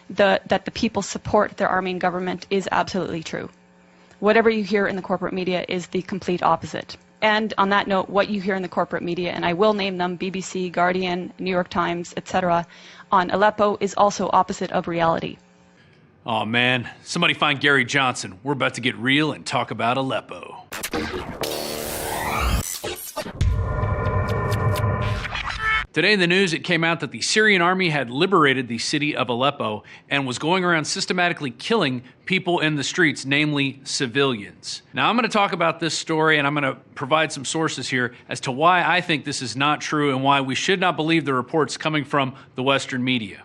that the people support their army and government is absolutely true. Whatever you hear in the corporate media is the complete opposite. And on that note, what you hear in the corporate media, and I will name them, BBC, Guardian, New York Times, etc., on Aleppo is also opposite of reality. Oh man, somebody find Gary Johnson. We're about to get real and talk about Aleppo. Today in the news, it came out that the Syrian army had liberated the city of Aleppo and was going around systematically killing people in the streets, namely civilians. Now, I'm going to talk about this story, and I'm going to provide some sources here as to why I think this is not true and why we should not believe the reports coming from the Western media.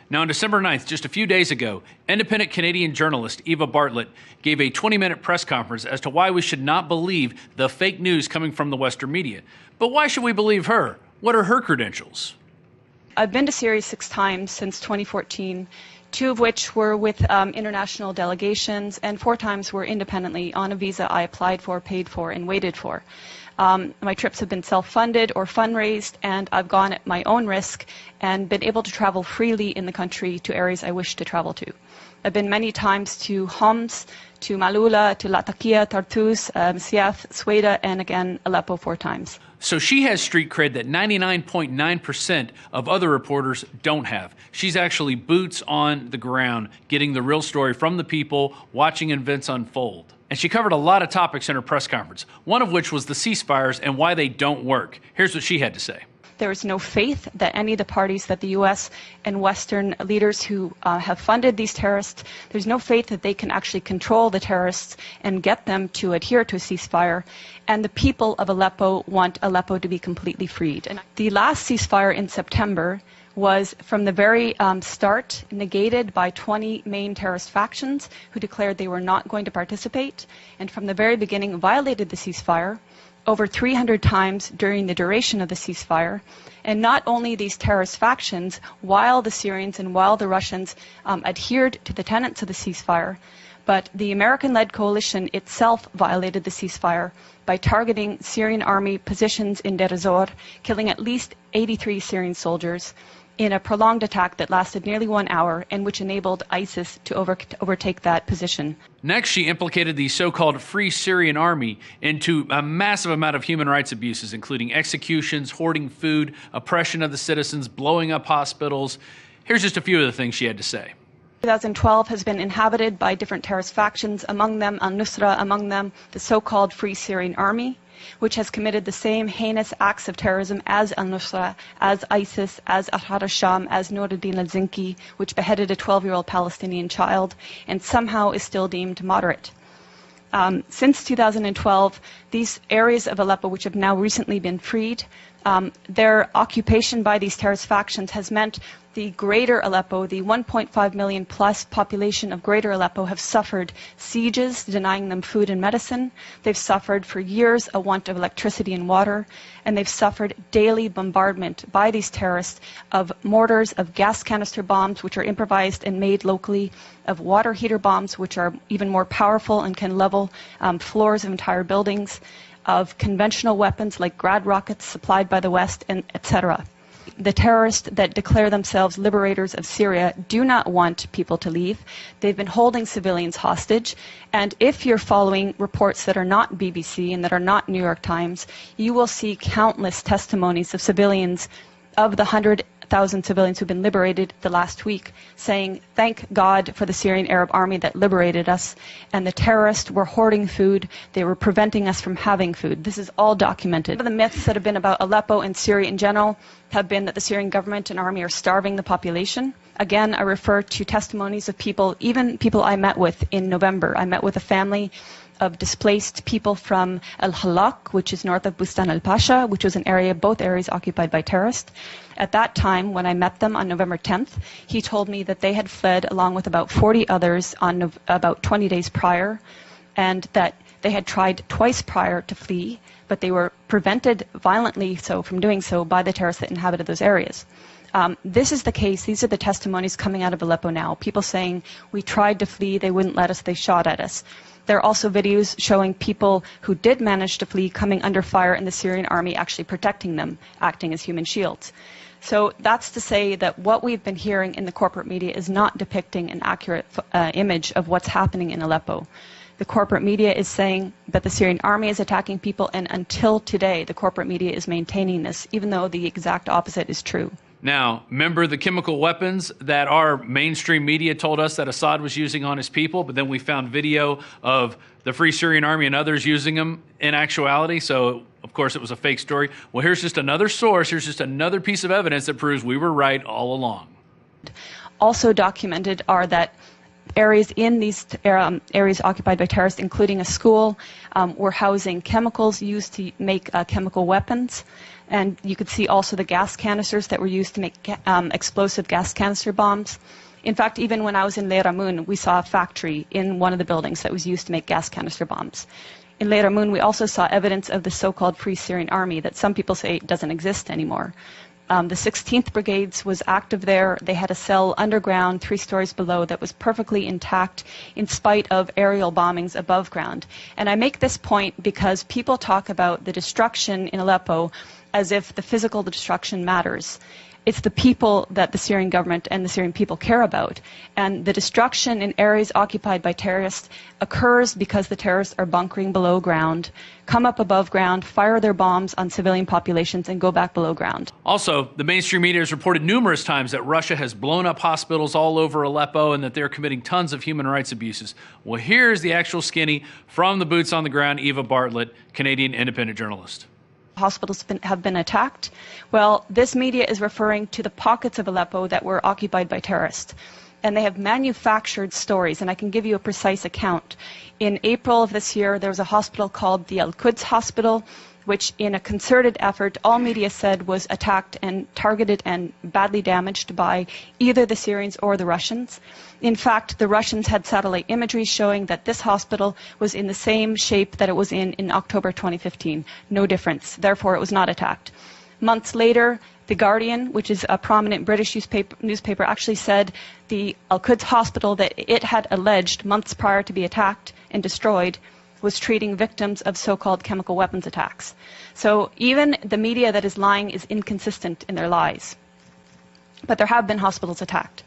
Now, on December 9th, just a few days ago, independent Canadian journalist Eva Bartlett gave a 20-minute press conference as to why we should not believe the fake news coming from the Western media. But why should we believe her? What are her credentials? I've been to Syria 6 times since 2014, 2 of which were with international delegations, and 4 times were independently on a visa I applied for, paid for, and waited for. My trips have been self-funded or fundraised, and I've gone at my own risk and been able to travel freely in the country to areas I wish to travel to. I've been many times to Homs, to Malula, to Latakia, Tartus, Siath, Sweda, and again, Aleppo 4 times. So she has street cred that 99.9% of other reporters don't have. She's actually boots on the ground, getting the real story from the people, watching events unfold. And she covered a lot of topics in her press conference, one of which was the ceasefires and why they don't work. Here's what she had to say. There is no faith that any of the parties that the U.S. and Western leaders who have funded these terrorists, there's no faith that they can actually control the terrorists and get them to adhere to a ceasefire. And the people of Aleppo want Aleppo to be completely freed. And the last ceasefire in September was from the very start negated by 20 main terrorist factions who declared they were not going to participate, and from the very beginning violated the ceasefire over 300 times during the duration of the ceasefire. And not only these terrorist factions, while the Syrians and while the Russians adhered to the tenets of the ceasefire, but the American-led coalition itself violated the ceasefire by targeting Syrian army positions in Deir ez-Zor, killing at least 83 Syrian soldiers in a prolonged attack that lasted nearly 1 hour and which enabled ISIS to overtake that position. Next, she implicated the so-called Free Syrian Army into a massive amount of human rights abuses, including executions, hoarding food, oppression of the citizens, blowing up hospitals. Here's just a few of the things she had to say. 2012 has been inhabited by different terrorist factions, among them al-Nusra, among them the so-called Free Syrian Army, which has committed the same heinous acts of terrorism as al-Nusra, as ISIS, as Ahrar al-Sham, as Nuruddin al-Zinki, which beheaded a 12-year-old Palestinian child and somehow is still deemed moderate. Since 2012, these areas of Aleppo, which have now recently been freed, their occupation by these terrorist factions has meant the greater Aleppo, the 1.5 million plus population of greater Aleppo, have suffered sieges denying them food and medicine. They've suffered for years a want of electricity and water, and they've suffered daily bombardment by these terrorists of mortars, of gas canister bombs, which are improvised and made locally, of water heater bombs, which are even more powerful and can level floors of entire buildings, of conventional weapons like Grad rockets supplied by the West, and etc. The terrorists that declare themselves liberators of Syria do not want people to leave. They've been holding civilians hostage. And if you're following reports that are not BBC and that are not New York Times, you will see countless testimonies of civilians, of the 100,000 civilians who've been liberated the last week, saying, thank God for the Syrian Arab army that liberated us, and the terrorists were hoarding food, they were preventing us from having food. This is all documented. Some of the myths that have been about Aleppo and Syria in general have been that the Syrian government and army are starving the population. Again, I refer to testimonies of people, even people I met with in November. I met with a family of displaced people from Al-Halak, which is north of Bustan al-Pasha, which was an area, both areas occupied by terrorists. At that time, when I met them on November 10th, he told me that they had fled along with about 40 others on about 20 days prior, and that they had tried twice prior to flee, but they were prevented violently so from doing so by the terrorists that inhabited those areas. This is the case. These are the testimonies coming out of Aleppo now. People saying, we tried to flee, they wouldn't let us, they shot at us. There are also videos showing people who did manage to flee coming under fire and the Syrian army actually protecting them, acting as human shields. So that's to say that what we've been hearing in the corporate media is not depicting an accurate image of what's happening in Aleppo. The corporate media is saying that the Syrian army is attacking people, and until today, the corporate media is maintaining this, even though the exact opposite is true. Now, remember the chemical weapons that our mainstream media told us that Assad was using on his people, but then we found video of the Free Syrian Army and others using them in actuality, so of course it was a fake story. Well, here's just another source, here's just another piece of evidence that proves we were right all along. Also documented are that areas in these areas occupied by terrorists, including a school, were housing chemicals used to make chemical weapons. And you could see also the gas canisters that were used to make explosive gas canister bombs. In fact, even when I was in Leiramun, we saw a factory in one of the buildings that was used to make gas canister bombs. In Leiramun, we also saw evidence of the so-called Free Syrian Army that some people say doesn't exist anymore. The 16th Brigades was active there. They had a cell underground, 3 stories below, that was perfectly intact in spite of aerial bombings above ground. And I make this point because people talk about the destruction in Aleppo as if the physical destruction matters. It's the people that the Syrian government and the Syrian people care about. And the destruction in areas occupied by terrorists occurs because the terrorists are bunkering below ground, come up above ground, fire their bombs on civilian populations, and go back below ground. Also, the mainstream media has reported numerous times that Russia has blown up hospitals all over Aleppo and that they're committing tons of human rights abuses. Well, here's the actual skinny from the boots on the ground, Eva Bartlett, Canadian independent journalist. Hospitals have been attacked. Well, this media is referring to the pockets of Aleppo that were occupied by terrorists. And they have manufactured stories, and I can give you a precise account. In April of this year, there was a hospital called the Al-Quds Hospital, which in a concerted effort, all media said was attacked and targeted and badly damaged by either the Syrians or the Russians. In fact, the Russians had satellite imagery showing that this hospital was in the same shape that it was in October 2015. No difference. Therefore, it was not attacked. Months later, The Guardian, which is a prominent British newspaper, actually said the Al-Quds Hospital that it had alleged months prior to be attacked and destroyed was treating victims of so-called chemical weapons attacks. So even the media that is lying is inconsistent in their lies. But there have been hospitals attacked.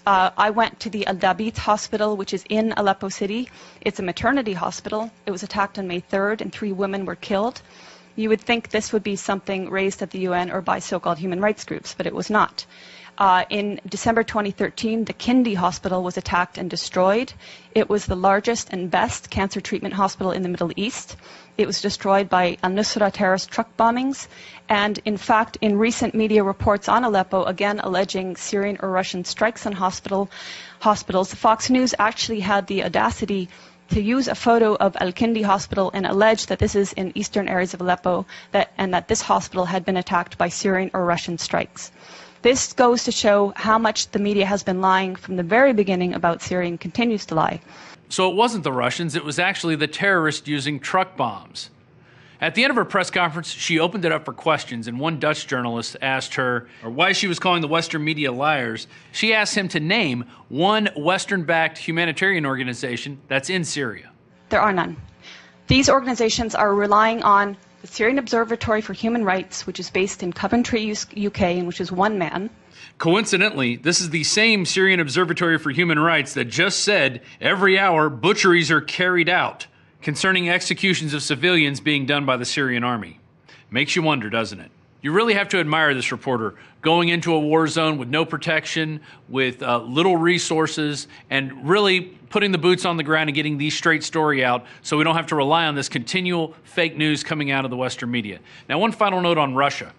I went to the Al-Dabit Hospital, which is in Aleppo City. It's a maternity hospital. It was attacked on May 3rd, and 3 women were killed. You would think this would be something raised at the UN or by so-called human rights groups, but it was not. In December 2013, the Kindi Hospital was attacked and destroyed. It was the largest and best cancer treatment hospital in the Middle East. It was destroyed by al-Nusra terrorist truck bombings. And in fact, in recent media reports on Aleppo, again alleging Syrian or Russian strikes on hospitals, Fox News actually had the audacity to use a photo of Al-Kindi Hospital and allege that this is in eastern areas of Aleppo and that this hospital had been attacked by Syrian or Russian strikes. This goes to show how much the media has been lying from the very beginning about Syria and continues to lie. So it wasn't the Russians, it was actually the terrorists using truck bombs. At the end of her press conference, she opened it up for questions, and one Dutch journalist asked her why she was calling the Western media liars. She asked him to name one Western-backed humanitarian organization that's in Syria. There are none. These organizations are relying on the Syrian Observatory for Human Rights, which is based in Coventry, UK, and which is one man. Coincidentally, this is the same Syrian Observatory for Human Rights that just said every hour butcheries are carried out concerning executions of civilians being done by the Syrian army. Makes you wonder, doesn't it? You really have to admire this reporter going into a war zone with no protection, with little resources, and really putting the boots on the ground and getting the straight story out so we don't have to rely on this continual fake news coming out of the Western media. Now, one final note on Russia.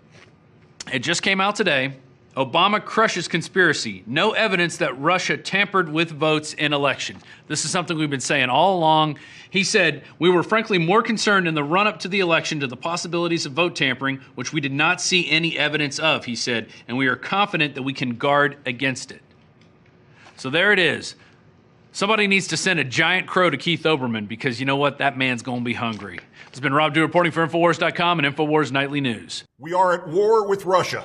It just came out today. Obama crushes conspiracy. No evidence that Russia tampered with votes in election. This is something we've been saying all along. He said, we were frankly more concerned in the run-up to the election to the possibilities of vote tampering, which we did not see any evidence of, he said, and we are confident that we can guard against it. So there it is. Somebody needs to send a giant crow to Keith Olbermann because you know what? That man's going to be hungry. This has been Rob Dew reporting for Infowars.com and Infowars Nightly News. We are at war with Russia.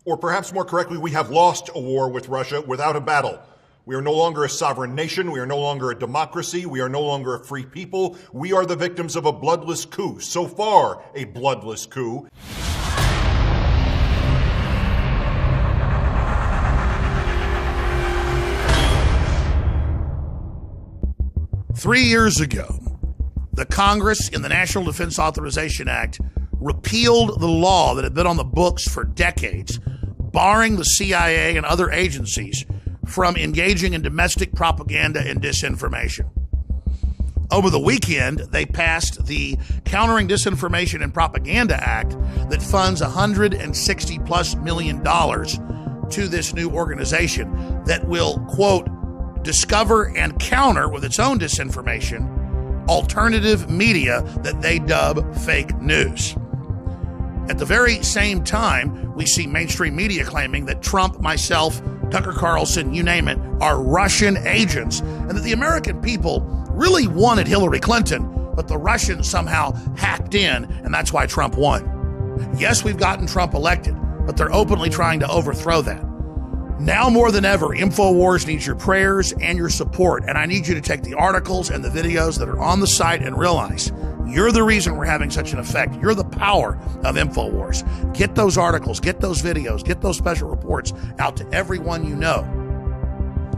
Or perhaps more correctly, we have lost a war with Russia without a battle. We are no longer a sovereign nation. We are no longer a democracy. We are no longer a free people. We are the victims of a bloodless coup. So far, a bloodless coup. 3 years ago, the Congress in the National Defense Authorization Act repealed the law that had been on the books for decades, barring the CIA and other agencies from engaging in domestic propaganda and disinformation. Over the weekend, they passed the Countering Disinformation and Propaganda Act that funds $160+ million to this new organization that will, quote, discover and counter with its own disinformation alternative media that they dub fake news. At the very same time, we see mainstream media claiming that Trump, myself, Tucker Carlson, you name it, are Russian agents, and that the American people really wanted Hillary Clinton, but the Russians somehow hacked in, and that's why Trump won. Yes, we've gotten Trump elected, but they're openly trying to overthrow that. Now more than ever, InfoWars needs your prayers and your support, and I need you to take the articles and the videos that are on the site and realize you're the reason we're having such an effect. You're the power of InfoWars. Get those articles, get those videos, get those special reports out to everyone you know.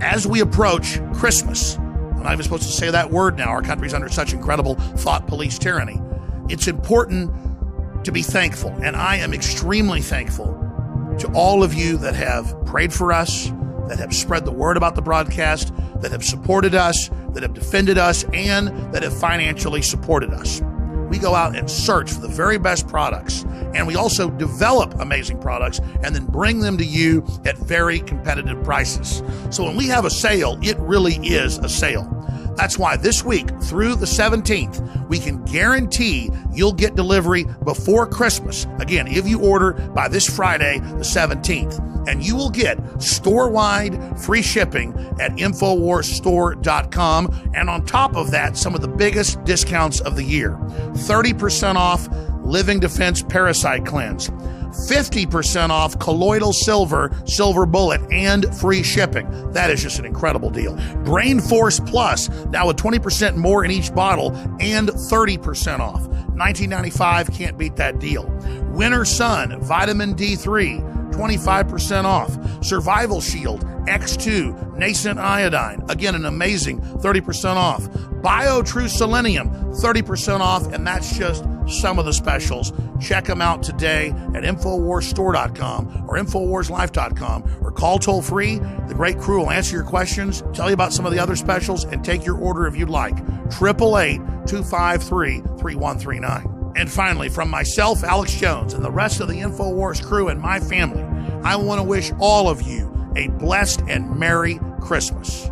As we approach Christmas, I'm not even supposed to say that word now. Our country's under such incredible thought police tyranny. It's important to be thankful, and I am extremely thankful to all of you that have prayed for us, that have spread the word about the broadcast, that have supported us, that have defended us, and that have financially supported us. We go out and search for the very best products, and we also develop amazing products and then bring them to you at very competitive prices. So when we have a sale, it really is a sale. That's why this week through the 17th, we can guarantee you'll get delivery before Christmas. Again, if you order by this Friday, the 17th, and you will get store-wide free shipping at InfoWarsStore.com. And on top of that, some of the biggest discounts of the year. 30% off Living Defense Parasite Cleanse. 50% off colloidal silver bullet, and free shipping. That is just an incredible deal. Brain Force Plus, now with 20% more in each bottle and 30% off. $19.95, can't beat that deal. Winter Sun, Vitamin D3, 25% off. Survival Shield, X2, Nascent Iodine, again, an amazing 30% off. BioTrue Selenium, 30% off, and that's just some of the specials. Check them out today at InfoWarsStore.com or InfoWarsLife.com, or call toll free. The great crew will answer your questions, tell you about some of the other specials, and take your order if you'd like. 888-253-3139. And finally, from myself, Alex Jones, and the rest of the InfoWars crew and my family, I want to wish all of you a blessed and Merry Christmas.